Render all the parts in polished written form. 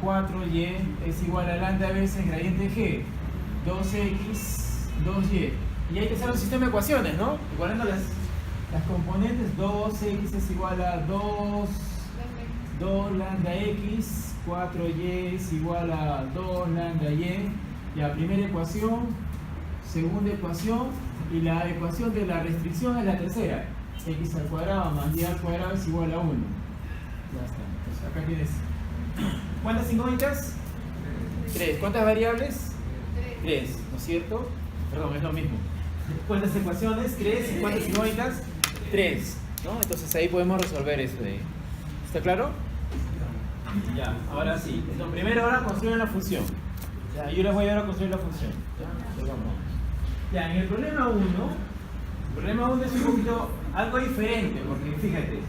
4y es igual a lambda veces gradiente g, 2x, 2y. Y hay que hacer un sistema de ecuaciones, ¿no? Igualando las componentes, 2x es igual a 2 lambda x, 4y es igual a 2 lambda y. La primera ecuación, segunda ecuación, y la ecuación de la restricción es la tercera. X al cuadrado más y al cuadrado es igual a 1. Ya está. Entonces acá tienes. ¿Cuántas incógnitas? 3. ¿Cuántas variables? 3, ¿no es cierto? Perdón, es lo mismo. ¿Cuántas ecuaciones? 3. ¿Y cuántas incógnitas? 3. ¿No? Entonces ahí podemos resolver eso de ahí. ¿Está claro? Ya, ahora sí. Entonces, primero ahora construyen la función. Ya, yo les voy a dar a construir la función. Ya, en el problema 1 es un poquito algo diferente, porque fíjate,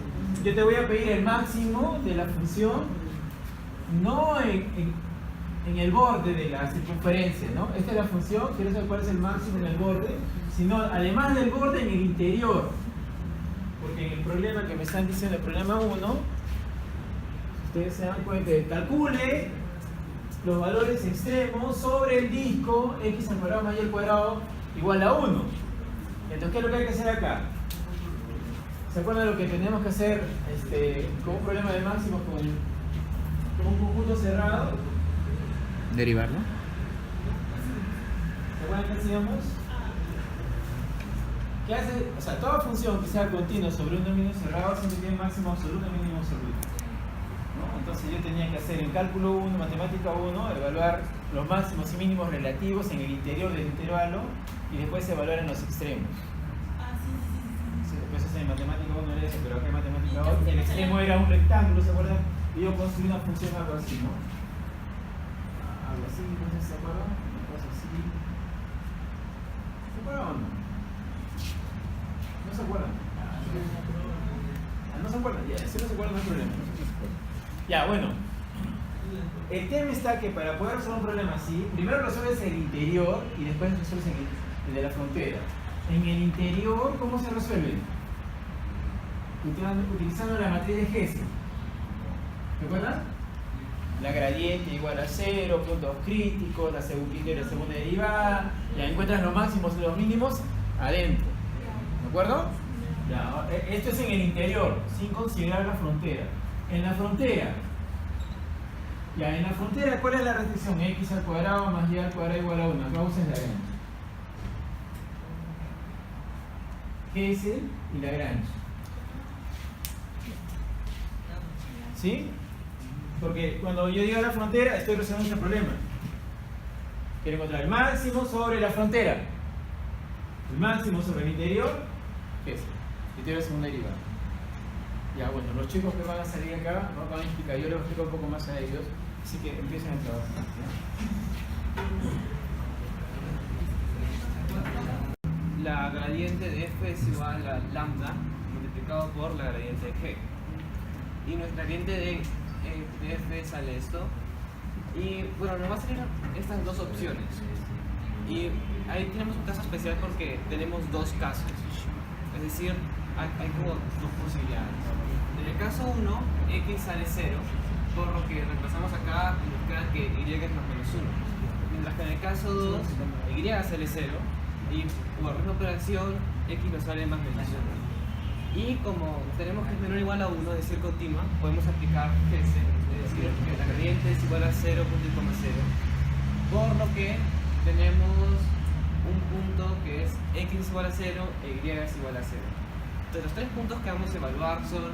yo te voy a pedir el máximo de la función, no en el borde de la circunferencia, ¿no? Esta es la función, quiero saber cuál es el máximo en el borde, sino además del borde en el interior. Porque en el problema que me están diciendo, el problema 1, ustedes se dan cuenta, calcule los valores extremos sobre el disco x al cuadrado más y al cuadrado igual a 1. Entonces, ¿qué es lo que hay que hacer acá? ¿Se acuerdan de lo que tenemos que hacer con un problema de máximos con un conjunto cerrado? Derivarlo. ¿Se acuerdan qué hacíamos? ¿Qué hace? O sea, toda función que sea continua sobre un dominio cerrado siempre tiene máximo absoluto y mínimo absoluto. ¿No? Entonces yo tenía que hacer en cálculo 1, matemática 1, evaluar los máximos y mínimos relativos en el interior del intervalo y después evaluar en los extremos. Sí, después en matemática 1 era eso, pero acá en matemática 2 el extremo era un rectángulo, ¿se acuerdan? Y yo construí una función algo así, ¿no? Algo así, no sé si se acuerdan, una cosa así. ¿Se acuerdan o no? ¿No se acuerdan? ¿No se acuerdan? Ya, si no se acuerdan no hay problema. Ya, bueno. El tema está que para poder resolver un problema así, primero resuelves el interior y después resuelves el de la frontera. En el interior, ¿cómo se resuelve? Utilizando la matriz de Hesse. ¿Se acuerdan? La gradiente igual a 0, puntos críticos, la segunda derivada, ya encuentras los máximos y los mínimos adentro. ¿De acuerdo? Ya, esto es en el interior, sin considerar la frontera. En la frontera, ¿cuál es la restricción? X al cuadrado más y al cuadrado igual a 1. Acá usas Lagrange. Hesse y Lagrange. ¿Sí? Porque cuando yo digo la frontera, estoy resolviendo este problema. Quiero encontrar el máximo sobre la frontera. El máximo sobre el interior, Hesse. Interior es segunda derivada. Ya, bueno, los chicos que van a salir acá no van a explicar, yo les voy a explicar un poco más a ellos, así que empiecen a trabajar. La gradiente de f es igual a lambda multiplicado por la gradiente de g. Y nuestra gradiente de f sale esto. Y bueno, nos va a salir estas dos opciones. Y ahí tenemos un caso especial porque tenemos dos casos. Es decir, hay como dos posibilidades. En el caso 1, x sale 0, por lo que reemplazamos acá y nos queda que y es más menos 1. Mientras que en el caso 2, y sale 0, y por la misma operación, x nos sale más menos 1. Y como tenemos que es menor o igual a 1, es decir, continua, podemos aplicar Hesse, es decir, que la gradiente es igual a 0, punto y coma 0, por lo que tenemos un punto que es x es igual a 0 e y es igual a 0. Entonces los tres puntos que vamos a evaluar son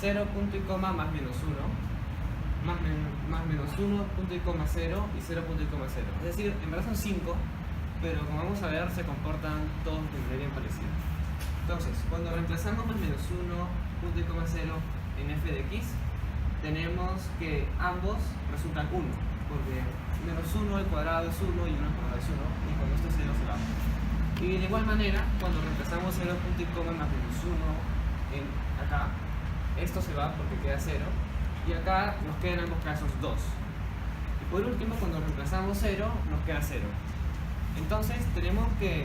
0, punto y coma más menos 1, más menos 1, punto y coma 0 y 0, punto y coma 0. Es decir, en verdad son 5, pero como vamos a ver se comportan todos de manera bien parecida. Entonces, cuando reemplazamos más menos 1, punto y coma 0 en f de x, tenemos que ambos resultan 1, porque menos 1 al cuadrado es 1 y 1 al cuadrado es 1, y cuando esto es 0 se va. Y de igual manera, cuando reemplazamos 0, punto y coma más menos 1 acá, esto se va porque queda 0, y acá nos quedan en ambos casos 2. Y por último, cuando reemplazamos 0, nos queda 0. Entonces tenemos que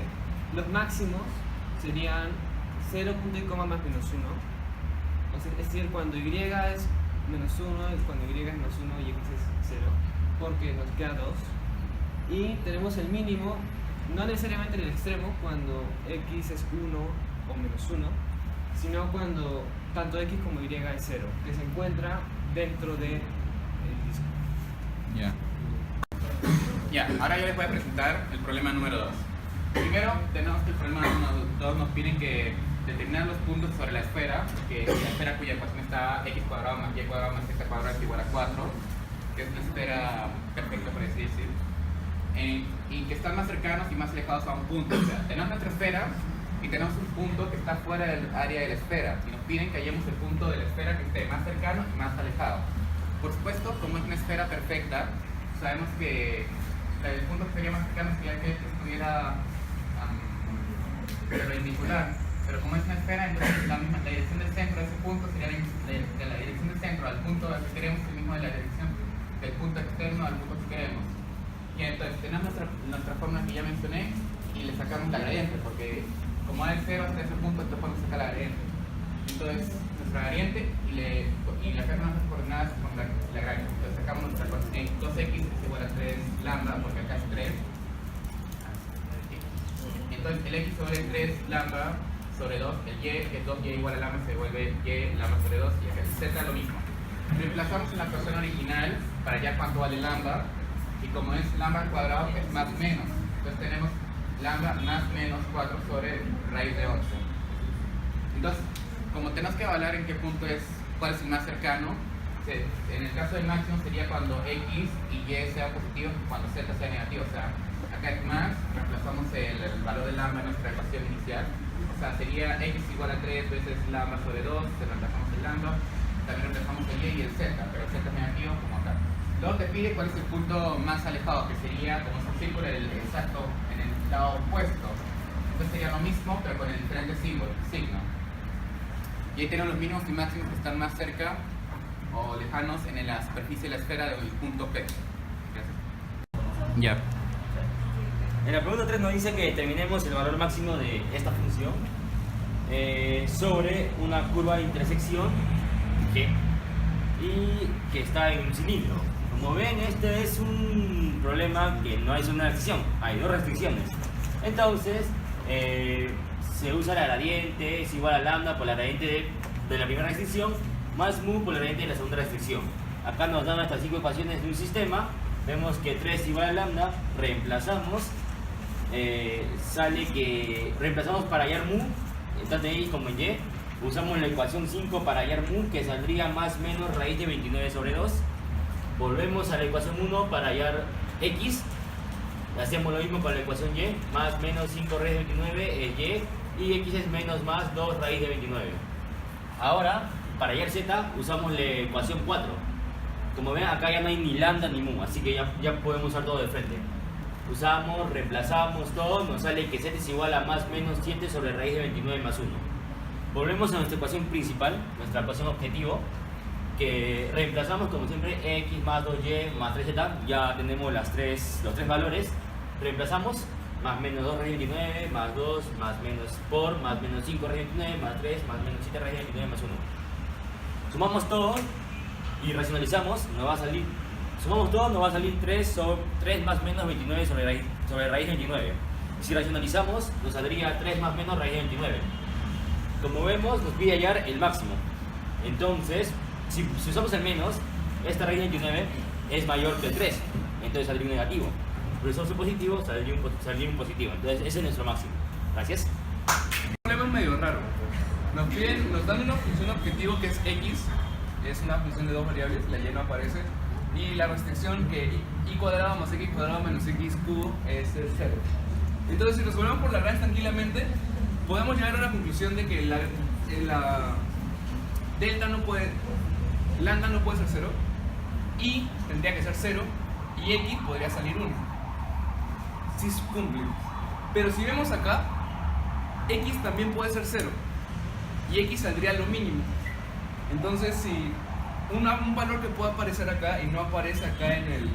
los máximos serían 0, punto y coma más menos 1. Es decir, cuando y es menos 1, cuando y es menos 1 y x es 0, porque nos queda 2. Y tenemos el mínimo, no necesariamente en el extremo, cuando x es 1 o menos 1, sino cuando tanto x como y es 0, que se encuentra dentro del disco. Ya, ahora yo les voy a presentar el problema número 2. Primero, tenemos que el problema número 2 nos piden que determinar los puntos sobre la esfera, que la esfera cuya ecuación está x cuadrado más y cuadrado más z cuadrado es igual a 4, que es una esfera perfecta, por así decir, y que están más cercanos y más alejados a un punto. O sea, tenemos nuestra esfera y tenemos un punto que está fuera del área de la esfera, y nos piden que hallemos el punto de la esfera que esté más cercano y más alejado. Por supuesto, como es una esfera perfecta, sabemos que el punto que sería más cercano sería que estuviera perpendicular, pero como es una esfera, entonces la dirección del centro de ese punto sería de la dirección del centro al punto al que queremos, el mismo de la dirección del punto externo al punto que queremos. Y entonces tenemos nuestra fórmula que ya mencioné y le sacamos la gradiente, porque como a es 0 hasta ese punto, entonces podemos sacar la gradiente. Entonces nuestra gradiente y le sacamos las coordenadas con la gradiente. Entonces sacamos nuestra coordenada 2x es igual a 3 lambda, porque acá es 3. Entonces el x sobre 3 lambda sobre 2, el y, que es 2y igual a lambda, se vuelve y lambda sobre 2, y acá el z lo mismo. Reemplazamos en la ecuación original para ya cuánto vale lambda, y como es lambda al cuadrado es más menos, entonces tenemos lambda más menos 4 sobre raíz de 11. Entonces, como tenemos que evaluar en qué punto es, cuál es el más cercano, en el caso del máximo sería cuando x y y sean positivos y cuando z sea negativo. O sea, acá es más, reemplazamos el valor de lambda en nuestra ecuación inicial. O sea, sería x igual a 3 veces lambda sobre 2, se reemplazamos el lambda, también reemplazamos el y el z, pero el z es negativo como acá. Luego te pide cuál es el punto más alejado, que sería como es un círculo exacto en el lado opuesto. Entonces sería lo mismo, pero con el diferente signo. Y ahí tenemos los mínimos y máximos que están más cerca o lejanos en la superficie de la esfera del punto P. Gracias. Ya. En la pregunta 3 nos dice que determinemos el valor máximo de esta función sobre una curva de intersección G y que está en un cilindro. Como ven, este es un problema que no hay una restricción, hay dos restricciones. Entonces, se usa la gradiente, es igual a lambda por la gradiente de la primera restricción, más mu por la gradiente de la segunda restricción. Acá nos dan estas 5 ecuaciones de un sistema, vemos que 3 igual a lambda, reemplazamos, sale que reemplazamos para hallar mu, tanto en x como en y, usamos la ecuación 5 para hallar mu, que saldría más menos raíz de 29 sobre 2. Volvemos a la ecuación 1 para hallar x, hacemos lo mismo con la ecuación y, más menos 5 raíz de 29 es y x es menos más 2 raíz de 29. Ahora, para hallar z, usamos la ecuación 4. Como ven, acá ya no hay ni lambda ni mu, así que ya podemos usar todo de frente. Usamos, reemplazamos todo, nos sale que z es igual a más menos 7 sobre raíz de 29 más 1. Volvemos a nuestra ecuación principal, nuestra ecuación objetivo, que reemplazamos como siempre x más 2y más 3z, ya tenemos los tres valores, reemplazamos más menos 2 raíz de 29 más 2 más menos por más menos 5 raíz de 29 más 3 más menos 7 raíz de 29 más 1. Sumamos todo y racionalizamos, nos va a salir, sumamos todo, nos va a salir 3 más menos 29 sobre raíz de 29. Si racionalizamos, nos saldría 3 más menos raíz de 29. Como vemos, nos pide hallar el máximo. Entonces, si usamos el menos, esta raíz de 29 es mayor que el 3, entonces saldría un negativo. Pero si usamos el positivo, saldría un positivo. Entonces ese es nuestro máximo. Gracias. El problema es medio raro. Nos dan una función objetivo que es x, es una función de dos variables, la y no aparece, y la restricción que y cuadrado más x cuadrado menos x cubo es 0. Entonces, si resolvemos por la raíz tranquilamente, podemos llegar a la conclusión de que la delta no puede, lambda no puede ser 0, y tendría que ser 0, y x podría salir 1. Si se cumple. Pero si vemos acá, x también puede ser 0, y x saldría lo mínimo. Entonces, si un valor que pueda aparecer acá y no aparece acá en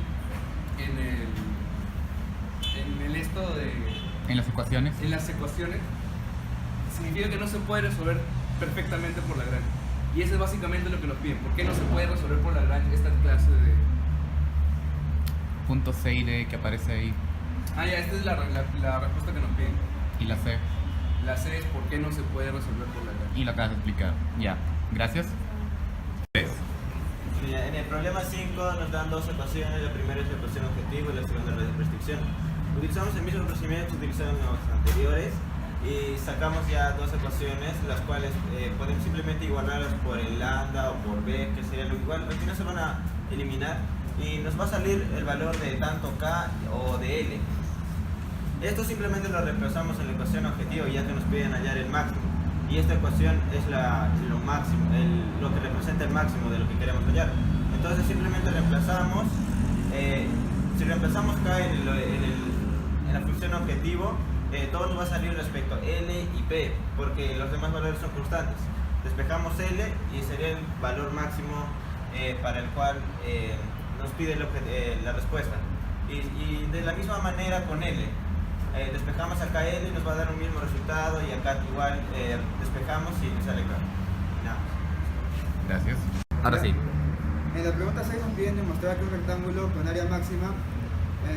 las ecuaciones, significa que no se puede resolver perfectamente por la grande. Y eso es básicamente lo que nos piden. ¿Por qué no se puede resolver por Lagrange esta clase de...? Punto C y D que aparece ahí. Ah, ya, esta es la respuesta que nos piden. Y la C. La C es por qué no se puede resolver por Lagrange. Y lo acabas de explicar. Ya. Gracias. Mira, en el problema 5 nos dan dos ecuaciones, la primera es la ecuación objetivo y la segunda es la de restricción. Utilizamos el mismo procedimiento utilizado en los anteriores y sacamos ya dos ecuaciones, las cuales podemos simplemente igualarlas por el lambda o por b, que sería lo igual. Al final se van a eliminar y nos va a salir el valor de tanto k o de l. Esto simplemente lo reemplazamos en la ecuación objetivo, ya que nos piden hallar el máximo. Y esta ecuación es lo máximo, lo que representa el máximo de lo que queremos hallar. Entonces simplemente reemplazamos, si reemplazamos k en la función objetivo, todo nos va a salir respecto a l y p, porque los demás valores son constantes. Despejamos l y sería el valor máximo para el cual nos pide la respuesta. Y de la misma manera con l. Despejamos acá L y nos va a dar un mismo resultado, y acá igual despejamos y nos sale K. Nada. Gracias. Ahora sí. En la pregunta 6 nos piden demostrar que un rectángulo con área máxima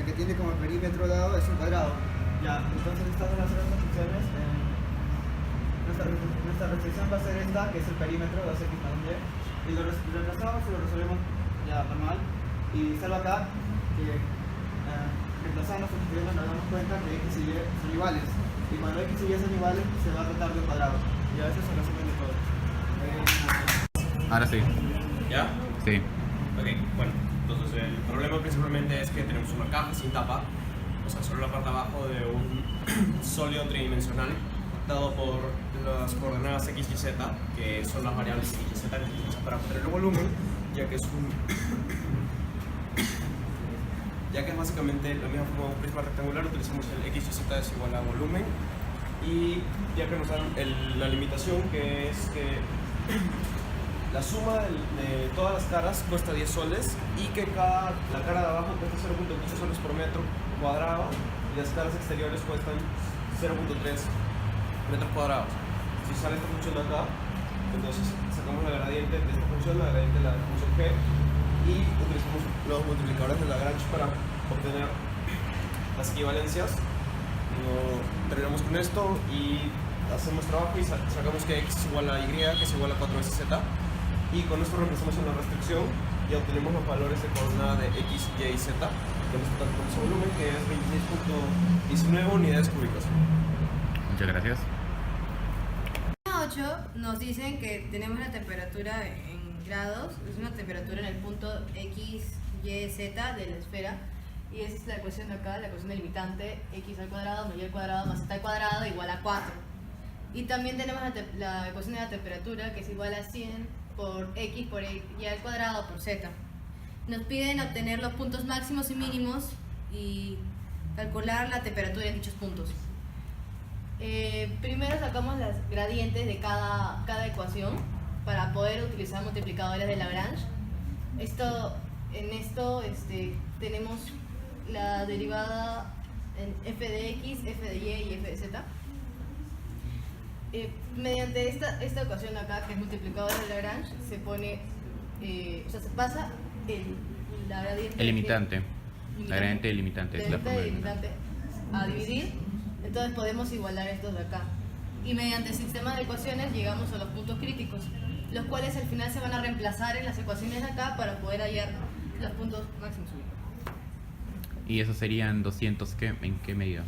que tiene como perímetro dado es un cuadrado. Ya, entonces estas son las restricciones. Nuestra restricción va a ser esta, que es el perímetro, 2x más y. Y lo reemplazamos y lo resolvemos ya normal. Y salvo acá que reemplazando sustituyendo nos damos cuenta que x y y son iguales, y cuando x y y son iguales se va a tratar de un cuadrado, y a veces se resumen de todo. Ahora sí. ¿Ya? Sí. Ok, bueno, entonces el problema principalmente es que tenemos una caja sin tapa, o sea, solo la parte de abajo de un sólido tridimensional dado por las coordenadas x y z, que son las variables x y z que utilizamos para obtener el volumen, ya que es ya que es básicamente la misma forma de un prisma rectangular, utilizamos el x y z es igual a volumen, y ya que nos dan la limitación, que es que la suma de todas las caras cuesta 10 soles y que la cara de abajo cuesta 0.15 soles por metro cuadrado y las caras exteriores cuestan 0.3 metros cuadrados. Si sale esta función de acá, entonces sacamos la gradiente de esta función, la gradiente de la función g, y utilizamos los multiplicadores de Lagrange para obtener las equivalencias. Terminamos con esto y hacemos trabajo y sacamos que x es igual a y, que es igual a 4 veces z, y con esto reemplazamos en la restricción y obtenemos los valores de coordenada de x, y y z, que nos total con ese volumen, que es 26.19 unidades cúbicas. Muchas gracias. 8 nos dicen que tenemos la temperatura en grados, es una temperatura en el punto x, y, z de la esfera, y esa es la ecuación de acá, la ecuación delimitante, x al cuadrado más y al cuadrado más z al cuadrado igual a 4. Y también tenemos la ecuación de la temperatura, que es igual a 100 por x por y al cuadrado por z. Nos piden obtener los puntos máximos y mínimos y calcular la temperatura en dichos puntos. Primero sacamos las gradientes de cada ecuación para poder utilizar multiplicadores de Lagrange. En esto tenemos la derivada en f de x, f de y y f de z. Mediante esta ecuación acá, que es multiplicador de Lagrange, se pone, se pasa la gradiente. El limitante. La gradiente delimitante es la forma de limitante a dividir, entonces podemos igualar estos de acá. Y mediante el sistema de ecuaciones llegamos a los puntos críticos, los cuales al final se van a reemplazar en las ecuaciones de acá para poder hallar los puntos máximos. Y eso serían 200, ¿en qué medida?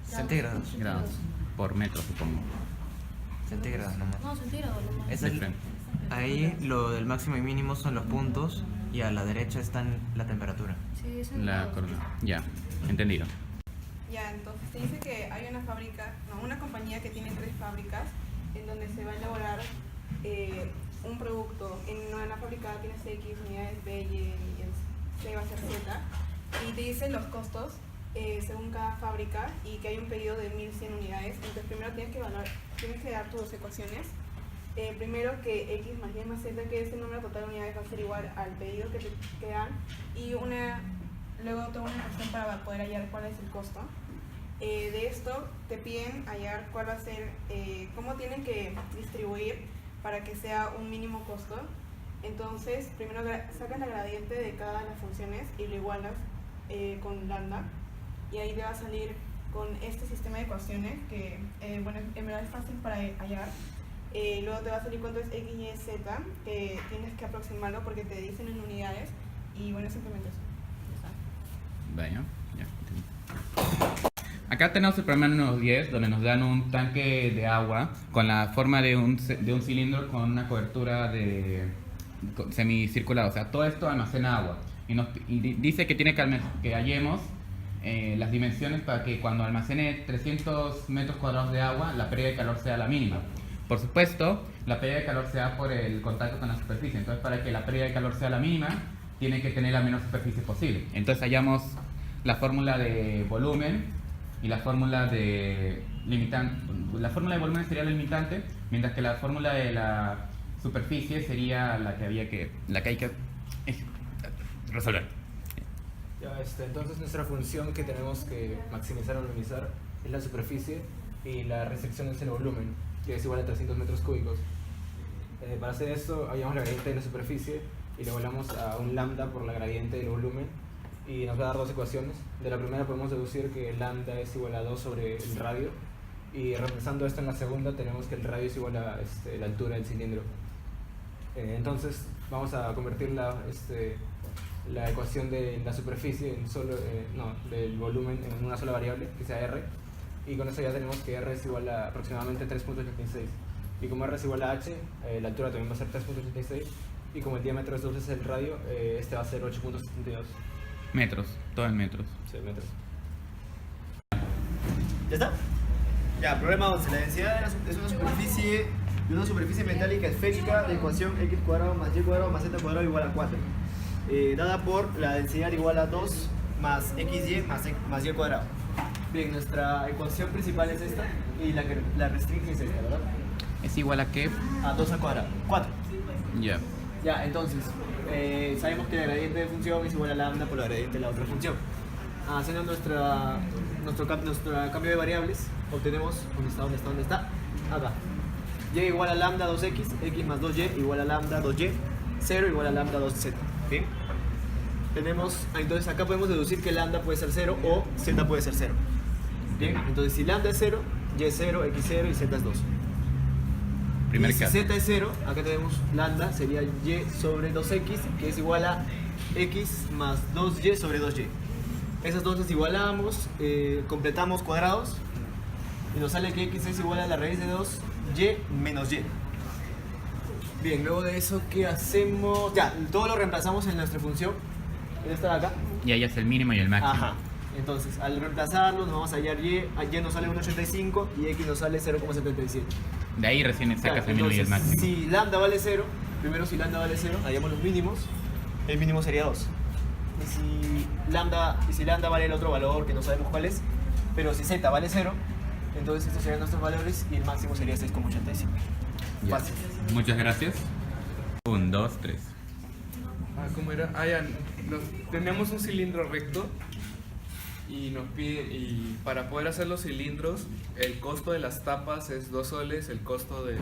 Centígrados. Grados. Por metro, supongo. Centígrados nomás. No, centígrados nomás. Es De frente. ahí lo del máximo y mínimo son los puntos y a la derecha está la temperatura. Sí, es La coordenada. Ya, entendido. Ya, entonces te dice que hay una fábrica, no, una compañía que tiene 3 fábricas en donde se va a elaborar un producto. En una fábrica tienes X unidades, B, Y, y el C va a ser Z. Y te dice los costos según cada fábrica y que hay un pedido de 1100 unidades. Entonces primero tienes que dar tus dos ecuaciones. Primero que X más Y más Z, que ese número total de unidades va a ser igual al pedido que dan, y luego toda una ecuación para poder hallar cuál es el costo. De esto te piden hallar cuál va a ser, cómo tienen que distribuir para que sea un mínimo costo. Entonces, primero sacas la gradiente de cada una de las funciones y lo igualas con lambda, y ahí te va a salir con este sistema de ecuaciones que, bueno, en verdad es fácil para hallar. Luego te va a salir cuánto es x, y, z, que tienes que aproximarlo porque te dicen en unidades, y bueno, simplemente eso. Vaya, ya. Acá tenemos el problema número 10, donde nos dan un tanque de agua con la forma de un cilindro con una cobertura semicircular. O sea, todo esto almacena agua. Y dice que tiene que hallemos las dimensiones para que cuando almacene 300 metros cuadrados de agua, la pérdida de calor sea la mínima. Por supuesto, la pérdida de calor se da por el contacto con la superficie. Entonces, para que la pérdida de calor sea la mínima, tiene que tener la menor superficie posible. Entonces, hallamos la fórmula de volumen y la fórmula de limitante. La fórmula de volumen sería la limitante, mientras que la fórmula de la superficie sería la que hay que resolver. Ya, entonces nuestra función que tenemos que maximizar o minimizar es la superficie y la restricción es el volumen, que es igual a 300 metros cúbicos. Para hacer esto, hallamos la gradiente de la superficie y le volamos a un lambda por la gradiente del volumen y nos va a dar dos ecuaciones. De la primera podemos deducir que lambda es igual a 2 sobre el radio, y reemplazando esto en la segunda tenemos que el radio es igual a la altura del cilindro. Entonces vamos a convertir la ecuación de la superficie del volumen en una sola variable, que sea r, y con eso ya tenemos que r es igual a aproximadamente 3.86, y como r es igual a h, la altura también va a ser 3.86, y como el diámetro es 2 veces el radio, este va a ser 8.72 metros, todo en metros. Sí, metros. ¿Ya está? Ya, problema 11. La densidad es una superficie de una superficie metálica esférica de ecuación x cuadrado más y cuadrado más z cuadrado igual a 4, dada por la densidad igual a 2 más xy más y cuadrado. Bien, nuestra ecuación principal es esta y la que la restringe es esta, ¿verdad? ¿Es igual a qué? A 2 al cuadrado, 4. Ya. Ya, entonces, sabemos que la gradiente de función es igual a lambda por la gradiente de la otra función. Haciendo nuestro cambio de variables, obtenemos, ¿dónde está? Acá. Y igual a lambda 2x, x más 2y igual a lambda 2y, 0 igual a lambda 2z. ¿Bien? Entonces acá podemos deducir que lambda puede ser 0 o z puede ser 0. Bien, entonces si lambda es 0, y es 0, x 0 y z es 2. Primer y si caso. z es 0, acá tenemos lambda, sería y sobre 2x, que es igual a x más 2y sobre 2y. Esas dos las igualamos, completamos cuadrados y nos sale que x es igual a la raíz de 2y menos y. Bien, luego de eso, ¿qué hacemos? Ya, todo lo reemplazamos en nuestra función, en esta de acá. Y ahí es el mínimo y el máximo. Ajá. Entonces, al reemplazarlo, nos vamos a hallar y nos sale 1,85 y x nos sale 0,77. De ahí recién sacas el mínimo y el máximo. Si lambda vale 0, primero si lambda vale 0, hallamos los mínimos, el mínimo sería 2. Y si lambda vale el otro valor que no sabemos cuál es, pero si z vale 0, entonces estos serían nuestros valores y el máximo sería 6,85. Fácil. Muchas gracias. 1, 2, 3. ¿Cómo era? Ya, tenemos un cilindro recto y nos pide, y para poder hacer los cilindros, el costo de las tapas es 2 soles, el costo del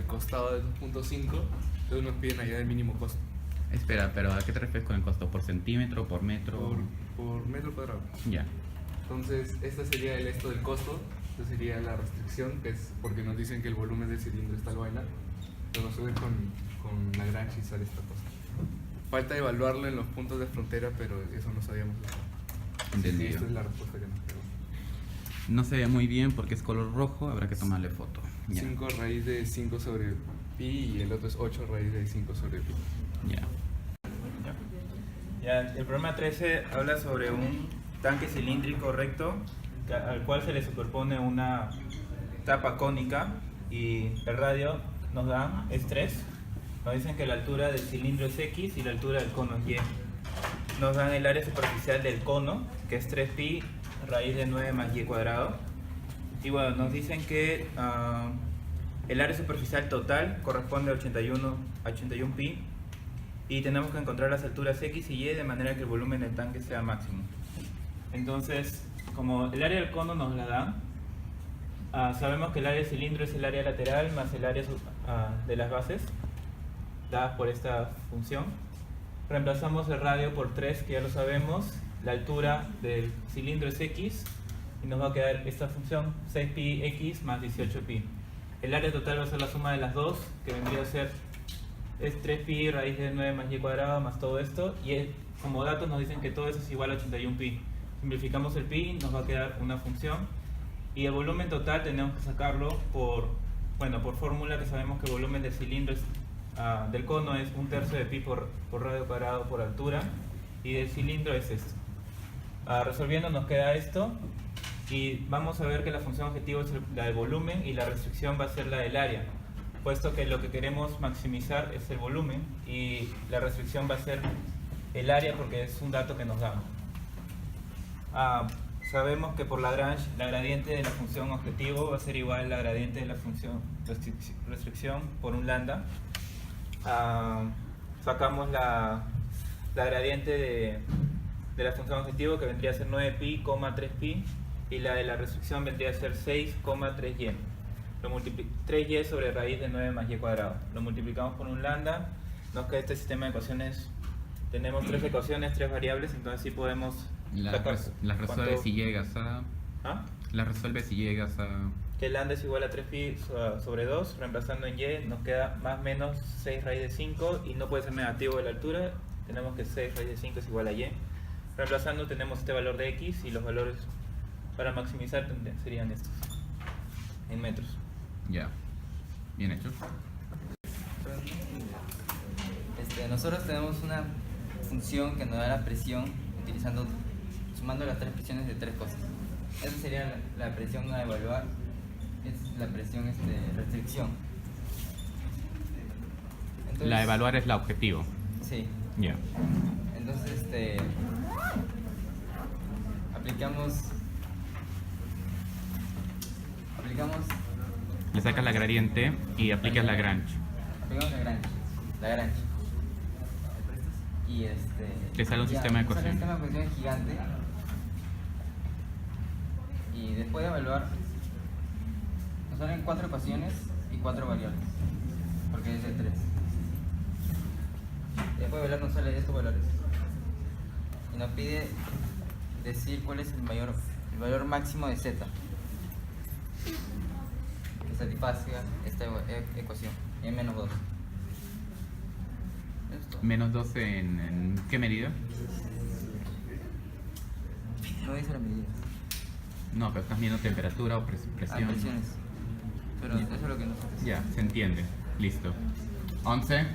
costado es 2.5, entonces nos piden allá el mínimo costo. Espera, pero ¿a qué te refieres con el costo? ¿Por centímetro, por metro? Por metro cuadrado. Ya. Entonces, este sería el esto del costo, esta sería la restricción, que es porque nos dicen que el volumen del cilindro está al bailar. Vamos a ver con Lagrange y sale esta cosa. Falta evaluarlo en los puntos de frontera, pero eso no sabíamos. Entendido. Sí, esta es la respuesta que nos quedó. No se ve muy bien porque es color rojo, habrá que tomarle foto. Ya. 5 raíz de 5 sobre pi y el otro es 8 raíz de 5 sobre pi. Ya. Ya, el problema 13 habla sobre un tanque cilíndrico recto al cual se le superpone una tapa cónica y el radio nos dan es 3. Nos dicen que la altura del cilindro es x y la altura del cono es y. Nos dan el área superficial del cono, que es 3pi raíz de 9 más y cuadrado. Y bueno, nos dicen que el área superficial total corresponde a 81 pi. Y tenemos que encontrar las alturas x y y de manera que el volumen del tanque sea máximo. Entonces, como el área del cono nos la dan, Sabemos que el área del cilindro es el área lateral más el área de las bases, dadas por esta función. Reemplazamos el radio por 3, que ya lo sabemos. La altura del cilindro es x y nos va a quedar esta función 6πx más 18π. El área total va a ser la suma de las dos, que vendría a ser es 3π raíz de 9 más y cuadrado más todo esto, y como datos nos dicen que todo eso es igual a 81π. Simplificamos el pi, nos va a quedar una función, y el volumen total tenemos que sacarlo por fórmula, que sabemos que el volumen del cilindro del cono es 1/3 de pi por radio cuadrado por altura, y del cilindro es esto. Resolviendo nos queda esto, y vamos a ver que la función objetivo es la del volumen y la restricción va a ser la del área, puesto que lo que queremos maximizar es el volumen y la restricción va a ser el área, porque es un dato que nos da. Sabemos que por Lagrange la gradiente de la función objetivo va a ser igual a la gradiente de la función restricción por un lambda. Sacamos la gradiente de la función objetivo, que vendría a ser 9π, 3π, y la de la restricción vendría a ser 6,3y. 3y sobre raíz de 9 más y cuadrado. Lo multiplicamos por un lambda, nos queda este sistema de ecuaciones. Tenemos 3 ecuaciones, 3 variables, entonces sí podemos sacar las resuelves cuánto- si llegas a... Las resuelves si llegas a... que lambda es igual a 3π sobre 2, reemplazando en y nos queda más o menos 6 raíz de 5, y no puede ser negativo de la altura, tenemos que 6 raíz de 5 es igual a y. Reemplazando tenemos este valor de x, y los valores para maximizar serían estos, en metros. Ya, bien hecho. Nosotros tenemos una función que nos da la presión sumando las 3 presiones de 3 cosas. Esa sería la presión a evaluar, es la presión restricción. Entonces, La evaluar es la objetivo. Sí. Ya. Entonces, aplicamos Le sacas la gradiente y aplicas Lagrange. Lagrange. Y Te sale un sistema de sale un ecuaciones. sistema de ecuaciones gigante. Y después de evaluar, nos salen 4 ecuaciones y 4 variables, porque es de 3. Después de evaluar nos salen estos valores. Y nos pide decir cuál es el valor máximo de z que satisfaga esta ecuación, en menos 2. Menos 12 en ¿qué medida? No dice la medida. No, pero estás viendo temperatura o presión. Presiones. Pero eso es lo que no sé. Ya, se entiende. Listo. 11.